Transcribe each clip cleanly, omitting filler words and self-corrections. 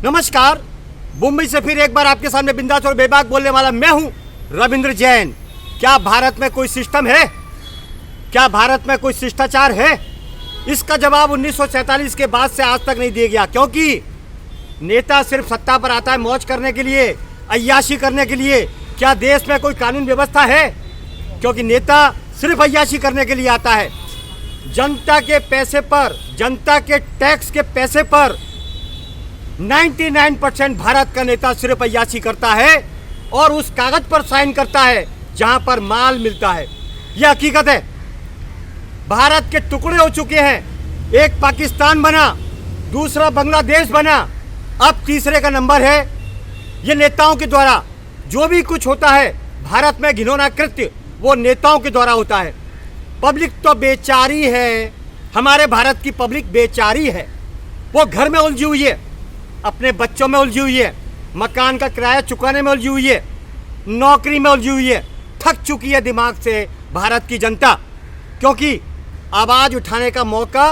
नमस्कार। मुंबई से फिर एक बार आपके सामने बिंदास और बेबाक बोलने वाला मैं हूं रविंद्र जैन। क्या भारत में कोई सिस्टम है? क्या भारत में कोई शिष्टाचार है? इसका जवाब 1947 के बाद से आज तक नहीं दिया गया, क्योंकि नेता सिर्फ सत्ता पर आता है मौज करने के लिए, अय्याशी करने के लिए। क्या देश में कोई कानून व्यवस्था है? क्योंकि नेता सिर्फ अय्याशी करने के लिए आता है। जनता के पैसे पर, जनता के टैक्स के पैसे पर 99% भारत का नेता सिर्फ अय्याशी करता है और उस कागज पर साइन करता है जहां पर माल मिलता है। यह हकीकत है। भारत के टुकड़े हो चुके हैं। एक पाकिस्तान बना, दूसरा बांग्लादेश बना, अब तीसरे का नंबर है। ये नेताओं के द्वारा जो भी कुछ होता है भारत में, घिनौना कृत्य, वो नेताओं के द्वारा होता है। पब्लिक तो बेचारी है, हमारे भारत की पब्लिक बेचारी है। वो घर में उलझी हुई है, अपने बच्चों में उलझी हुई है, मकान का किराया चुकाने में उलझी हुई है, नौकरी में उलझी हुई है। थक चुकी है दिमाग से भारत की जनता, क्योंकि आवाज़ उठाने का मौका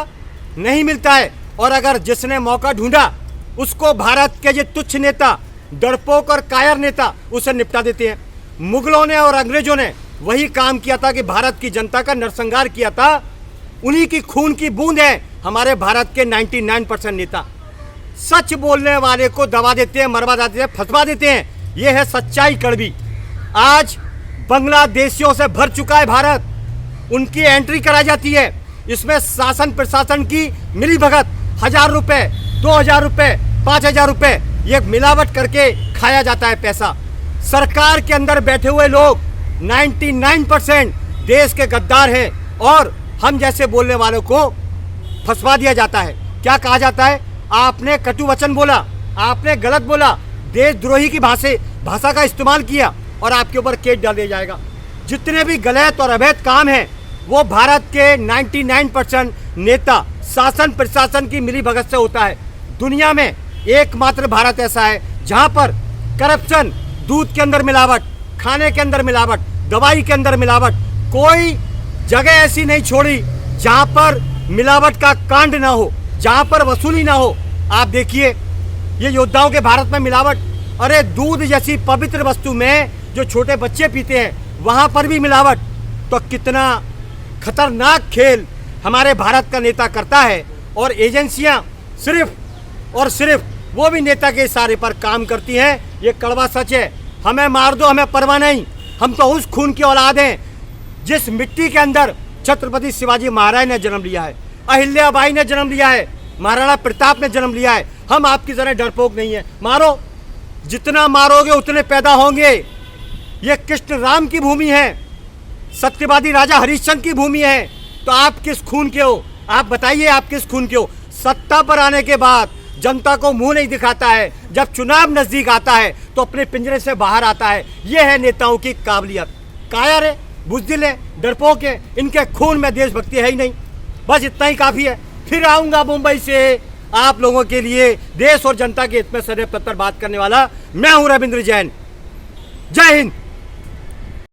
नहीं मिलता है। और अगर जिसने मौका ढूंढा उसको भारत के ये तुच्छ नेता, डरपोक और कायर नेता उसे निपटा देते हैं। मुगलों ने और अंग्रेजों ने वही काम किया था कि भारत की जनता का नरसंहार किया था। उन्हीं की खून की बूंद है हमारे भारत के 99% नेता। सच बोलने वाले को दबा देते हैं, मरवा देते हैं, फंसवा देते हैं। यह है सच्चाई कड़वी। आज बांग्लादेशियों से भर चुका है भारत। उनकी एंट्री कराई जाती है, इसमें शासन प्रशासन की मिली भगत। 1000 रुपये, 2000 रुपये, 5000 रुपये, ये मिलावट करके खाया जाता है पैसा। सरकार के अंदर बैठे हुए लोग 99% देश के गद्दार हैं और हम जैसे बोलने वालों को फंसवा दिया जाता है। क्या कहा जाता है? आपने कटु वचन बोला, आपने गलत बोला, देशद्रोही की भाषा का इस्तेमाल किया और आपके ऊपर केस डाल दिया जाएगा। जितने भी गलत और अवैध काम हैं वो भारत के 99% नेता, शासन प्रशासन की मिलीभगत से होता है। दुनिया में एकमात्र भारत ऐसा है जहां पर करप्शन, दूध के अंदर मिलावट, खाने के अंदर मिलावट, दवाई के अंदर मिलावट, कोई जगह ऐसी नहीं छोड़ी जहां पर मिलावट का कांड ना हो, जहां पर वसूली ना हो। आप देखिए ये योद्धाओं के भारत में मिलावट। अरे दूध जैसी पवित्र वस्तु में जो छोटे बच्चे पीते हैं वहां पर भी मिलावट। तो कितना खतरनाक खेल हमारे भारत का नेता करता है। और एजेंसियां सिर्फ और सिर्फ वो भी नेता के इशारे पर काम करती हैं। ये कड़वा सच है। हमें मार दो, हमें परवाह नहीं। हम तो उस खून की औलाद हैं जिस मिट्टी के अंदर छत्रपति शिवाजी महाराज ने जन्म लिया है, अहिल्याबाई ने जन्म लिया है, महाराणा प्रताप ने जन्म लिया है। हम आपकी तरह डरपोक नहीं है। मारो, जितना मारोगे उतने पैदा होंगे। ये कृष्ण राम की भूमि है, सत्यवादी राजा हरिश्चंद्र की भूमि है। तो आप किस खून के हो? आप बताइए, आप किस खून के हो? सत्ता पर आने के बाद जनता को मुंह नहीं दिखाता है, जब चुनाव नजदीक आता है तो अपने पिंजरे से बाहर आता है। यह है नेताओं की काबिलियत। कायर है, बुज़दिल है, डरपोक है, इनके खून में देशभक्ति है ही नहीं। बस इतना ही काफ़ी है। फिर आऊँगा मुंबई से आप लोगों के लिए देश और जनता के हित में सदैव तत्पर बात करने वाला मैं हूँ रविंद्र जैन। जय हिंद।